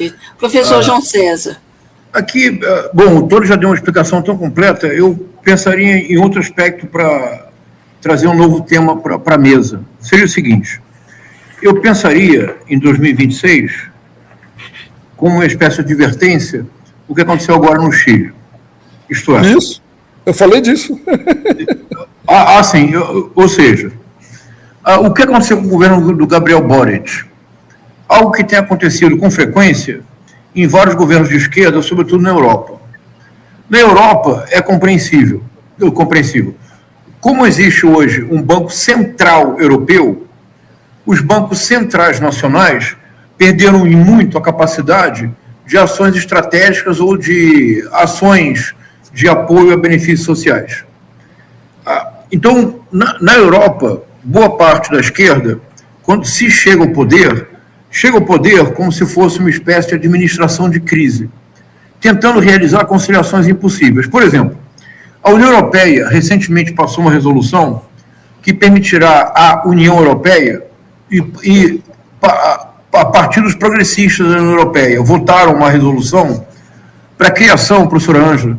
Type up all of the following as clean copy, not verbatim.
Perfeito. Professor João César. Aqui, bom, o Tony já deu uma explicação tão completa, eu pensaria em outro aspecto para trazer um novo tema para a mesa. Seria o seguinte, eu pensaria em 2026, como uma espécie de advertência, o que aconteceu agora no Chile. Isto é... Isso, eu falei disso. Sim, ou seja, o que aconteceu com o governo do Gabriel Boric? Algo que tem acontecido com frequência em vários governos de esquerda, sobretudo na Europa. Na Europa é compreensível. Como existe hoje um banco central europeu, os bancos centrais nacionais perderam em muito a capacidade de ações estratégicas ou de ações de apoio a benefícios sociais. Então, na Europa, boa parte da esquerda, quando se chega ao poder como se fosse uma espécie de administração de crise, tentando realizar conciliações impossíveis. Por exemplo, a União Europeia recentemente passou uma resolução que permitirá à União Europeia e partidos progressistas da União Europeia votaram uma resolução para a criação, professora Ângela,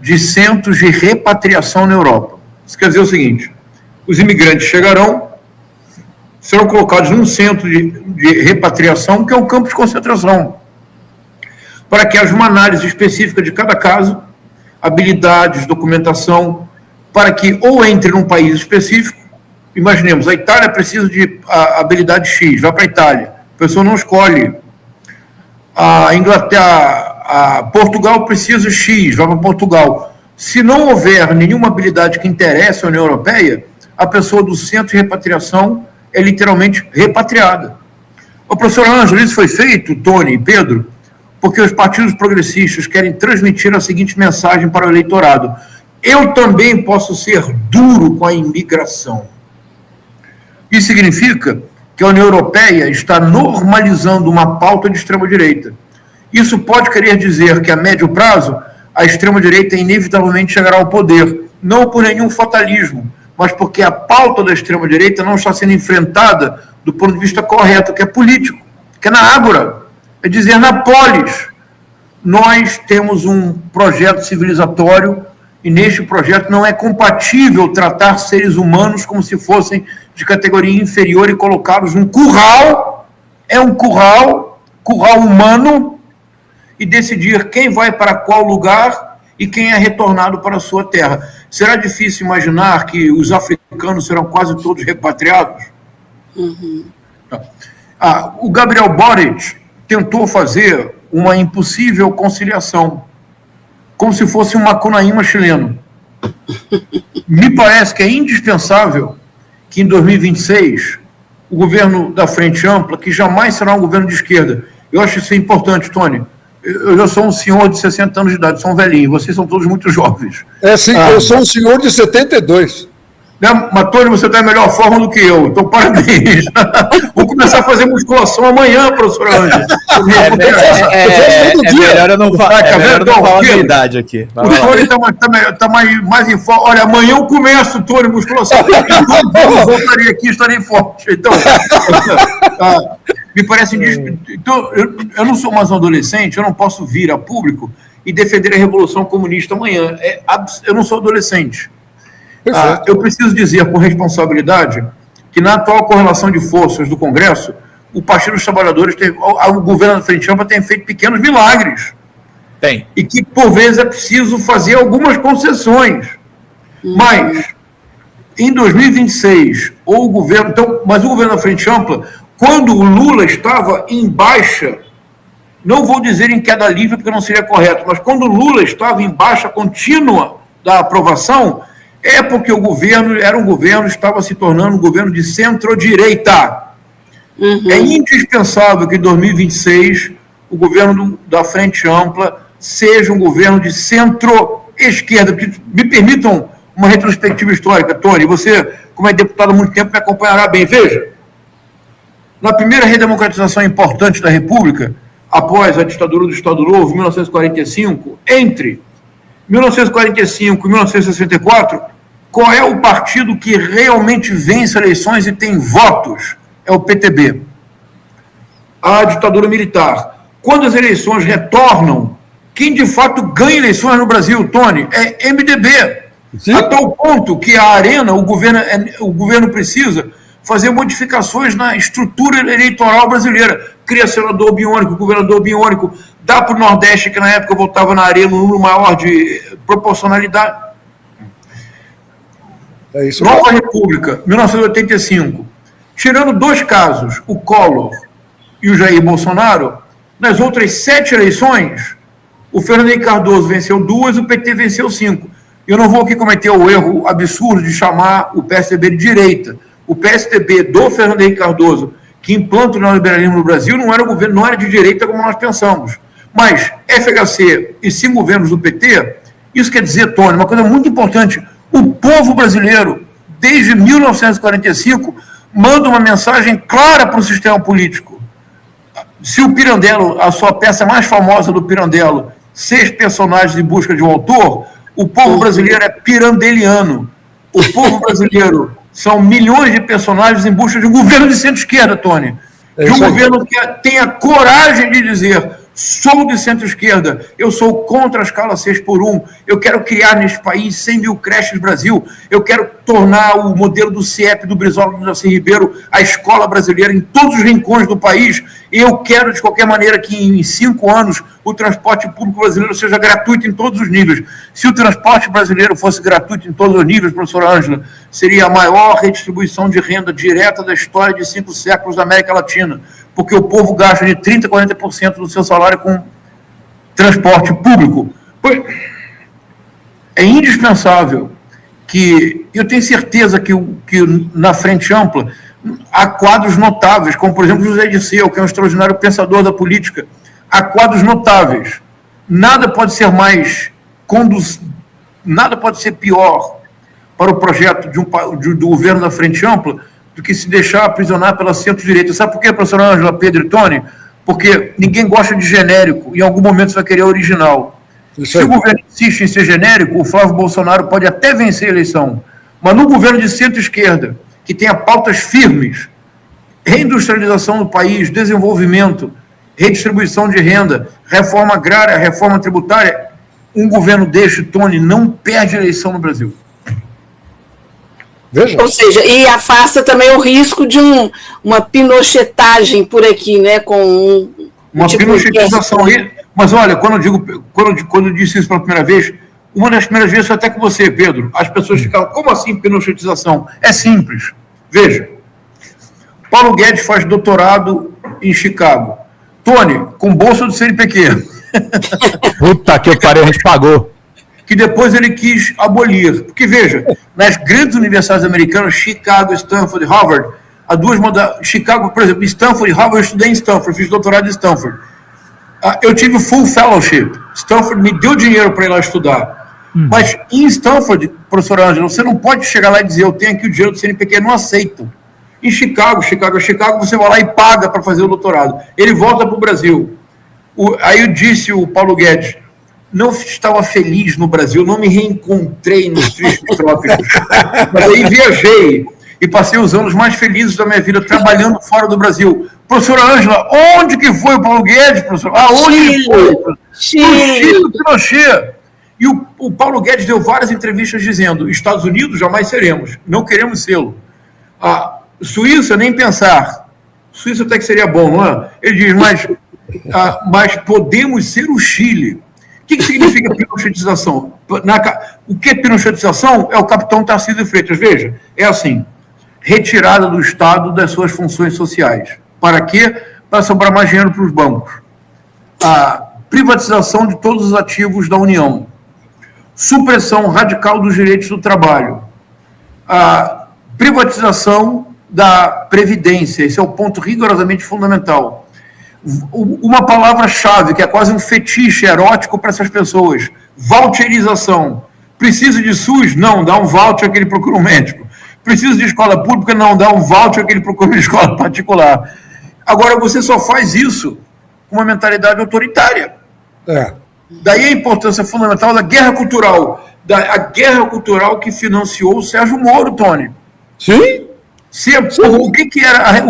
de centros de repatriação na Europa. Isso quer dizer o seguinte, os imigrantes chegarão, serão colocados num centro de repatriação, que é um campo de concentração, para que haja uma análise específica de cada caso, habilidades, documentação, para que ou entre num país específico, imaginemos, a Itália precisa de habilidade X, vai para a Itália, a pessoa não escolhe. A Inglaterra, Portugal precisa X, vai para Portugal. Se não houver nenhuma habilidade que interesse à União Europeia, a pessoa do centro de repatriação é literalmente repatriada. O professor Ângelo, isso foi feito, Tony e Pedro, porque os partidos progressistas querem transmitir a seguinte mensagem para o eleitorado: eu também posso ser duro com a imigração. Isso significa que a União Europeia está normalizando uma pauta de extrema-direita. Isso pode querer dizer que, a médio prazo, a extrema-direita inevitavelmente chegará ao poder, não por nenhum fatalismo, mas porque a pauta da extrema-direita não está sendo enfrentada do ponto de vista correto, que é político, que é na ágora, é dizer, na polis. Nós temos um projeto civilizatório e neste projeto não é compatível tratar seres humanos como se fossem de categoria inferior e colocá-los num curral, curral humano, e decidir quem vai para qual lugar e quem é retornado para a sua terra. Será difícil imaginar que os africanos serão quase todos repatriados? Uhum. O Gabriel Boric tentou fazer uma impossível conciliação, como se fosse um Macunaíma chileno. Me parece que é indispensável que em 2026 o governo da Frente Ampla, que jamais será um governo de esquerda, eu acho isso importante, Tony. Eu já sou um senhor de 60 anos de idade, sou um velhinho, vocês são todos muito jovens. Sim, eu sou um senhor de 72. Mas, Tony, você está em melhor forma do que eu, então parabéns. Vou começar a fazer musculação amanhã, professora Ângela. Melhor eu não falar a minha idade aqui. O Tony está mais em forma. Olha, amanhã eu começo, Tony, musculação. Eu voltaria aqui, estarei forte. Então, me parece... Então, eu não sou mais um adolescente, eu não posso vir a público e defender a Revolução Comunista amanhã. Eu não sou adolescente. Eu preciso dizer com responsabilidade que na atual correlação de forças do Congresso, o Partido dos Trabalhadores, o governo da Frente Ampla tem feito pequenos milagres. Tem. E que, por vezes, é preciso fazer algumas concessões. Mas, em 2026, mas o governo da Frente Ampla, quando o Lula estava em baixa, não vou dizer em queda livre, porque não seria correto, mas quando o Lula estava em baixa contínua da aprovação, é porque o governo estava se tornando um governo de centro-direita. Uhum. É indispensável que em 2026 o governo da Frente Ampla seja um governo de centro-esquerda. Me permitam uma retrospectiva histórica, Tony, você, como é deputado há muito tempo, me acompanhará bem. Veja, na primeira redemocratização importante da República, após a ditadura do Estado Novo, em 1945, entre 1945 e 1964, qual é o partido que realmente vence eleições e tem votos? É o PTB. A ditadura militar. quando as eleições retornam, quem de fato ganha eleições no Brasil, Tony, é MDB. Sim. A tal ponto que a Arena, o governo precisa fazer modificações na estrutura eleitoral brasileira. Cria senador biônico, governador biônico, dá para o Nordeste, que na época votava na Arena um número maior de proporcionalidade. É isso. Nova República, 1985. Tirando 2 casos, o Collor e o Jair Bolsonaro, nas outras 7 eleições, o Fernando Henrique Cardoso venceu 2, o PT venceu 5. Eu não vou aqui cometer o erro absurdo de chamar o PSDB de direita. O PSDB do Fernando Henrique Cardoso, que implanta o neoliberalismo no Brasil, não era governo, não era de direita como nós pensamos. Mas FHC e 5 governos do PT, isso quer dizer, Tony, uma coisa muito importante, o povo brasileiro, desde 1945, manda uma mensagem clara para o sistema político. Se o Pirandello, a sua peça mais famosa do Pirandello, 6 personagens em busca de um autor, o povo brasileiro é pirandeliano. O povo brasileiro são milhões de personagens em busca de um governo de centro-esquerda, Tony. De um governo que tenha coragem de dizer: sou de centro-esquerda, eu sou contra a escala 6x1, eu quero criar neste país 100 mil creches Brasil, eu quero tornar o modelo do CIEP, do Brizola, do Darcy Ribeiro, a escola brasileira em todos os rincões do país, e eu quero, de qualquer maneira, que em 5 anos o transporte público brasileiro seja gratuito em todos os níveis. Se o transporte brasileiro fosse gratuito em todos os níveis, professora Ângela, seria a maior redistribuição de renda direta da história de 5 séculos da América Latina, porque o povo gasta de 30% a 40% do seu salário com transporte público. É indispensável que, eu tenho certeza que na frente ampla há quadros notáveis, como, por exemplo, José Dirceu, que é um extraordinário pensador da política. Há quadros notáveis. Nada pode ser nada pode ser pior para o projeto do governo da frente ampla do que se deixar aprisionar pela centro-direita. Sabe por quê, professora Ângela, Pedro e Tony? Porque ninguém gosta de genérico, e em algum momento você vai querer original. Se o governo insiste em ser genérico, o Flávio Bolsonaro pode até vencer a eleição, mas no governo de centro-esquerda, que tenha pautas firmes, reindustrialização do país, desenvolvimento, redistribuição de renda, reforma agrária, reforma tributária, um governo deste, Tony, não perde a eleição no Brasil. Veja. Ou seja, e afasta também o risco de uma pinochetagem por aqui, né? Com uma tipo pinochetização aí. Mas olha, quando eu disse isso pela primeira vez, uma das primeiras vezes foi até com você, Pedro, as pessoas ficavam: como assim pinochetização? É simples. Veja, Paulo Guedes faz doutorado em Chicago. Tony, com bolsa do CNPq. Puta que pariu, a gente pagou. Que depois ele quis abolir. Porque, veja, nas grandes universidades americanas, Chicago, Stanford, Harvard, há 2 modalidades. Chicago, por exemplo, Stanford e Harvard, eu estudei em Stanford, fiz doutorado em Stanford. Eu tive full fellowship. Stanford me deu dinheiro para ir lá estudar. Mas em Stanford, professora Ângela, você não pode chegar lá e dizer: eu tenho aqui o dinheiro do CNPq, não aceitam. Em Chicago, você vai lá e paga para fazer o doutorado. Ele volta para o Brasil. Aí disse o Paulo Guedes: não estava feliz no Brasil, não me reencontrei nos tristes trópicos. Mas aí viajei e passei os anos mais felizes da minha vida trabalhando fora do Brasil. Professora Ângela, onde que foi o Paulo Guedes, professora? Aonde ele foi? Chile, no Pinochet. E o Paulo Guedes deu várias entrevistas dizendo: Estados Unidos jamais seremos, não queremos sê-lo. A Suíça, nem pensar. Suíça até que seria bom, não é? Ele diz: mas podemos ser o Chile. O que significa pinochetização? O que é pinochetização? É o capitão Tarcísio Freitas. Veja, é assim: retirada do Estado das suas funções sociais. Para quê? Para sobrar mais dinheiro para os bancos. A privatização de todos os ativos da União. Supressão radical dos direitos do trabalho. A privatização da Previdência. Esse é o ponto rigorosamente fundamental. Uma palavra-chave, que é quase um fetiche erótico para essas pessoas: voucherização. Preciso de SUS? Não, dá um voucher que ele procura um médico. Preciso de escola pública? Não, dá um voucher que ele procura uma escola particular. Agora, você só faz isso com uma mentalidade autoritária. Daí a importância fundamental da guerra cultural. A guerra cultural que financiou o Sérgio Moro, Tony. Sim. O que era...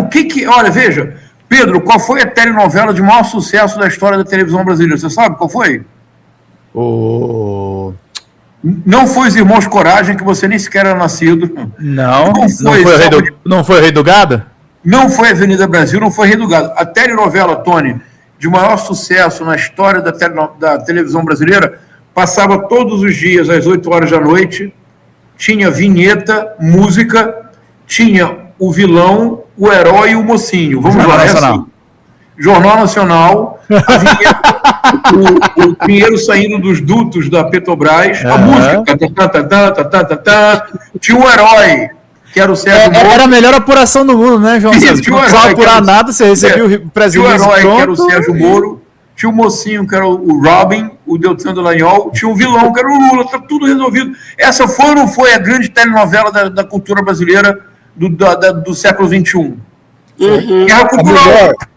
olha, veja... Pedro, qual foi a telenovela de maior sucesso da história da televisão brasileira? Você sabe qual foi? Não foi Os Irmãos Coragem, que você nem sequer era nascido. Não foi o Rei do Gado? Não foi Avenida Brasil, não foi Rei do Gado. A telenovela, Tony, de maior sucesso na história da televisão brasileira, passava todos os dias às 8 horas da noite, tinha vinheta, música, tinha o vilão, o herói e o mocinho. Vamos Jornal lá, Nacional. Assim, Jornal Nacional, a vinheta, o dinheiro saindo dos dutos da Petrobras, a música, tinha um herói, que era o Sérgio Moro. Era a melhor apuração do mundo, né, João César? Não precisava apurar nada, você recebia o Brasil. Tinha o herói, pronto, que era o Sérgio Moro, tinha o mocinho, que era o Robin, o Deltan Dallagnol, tinha o vilão, que era o Lula, tá tudo resolvido. Essa foi ou não foi a grande telenovela da cultura brasileira do século XXI? Guerra Cultural.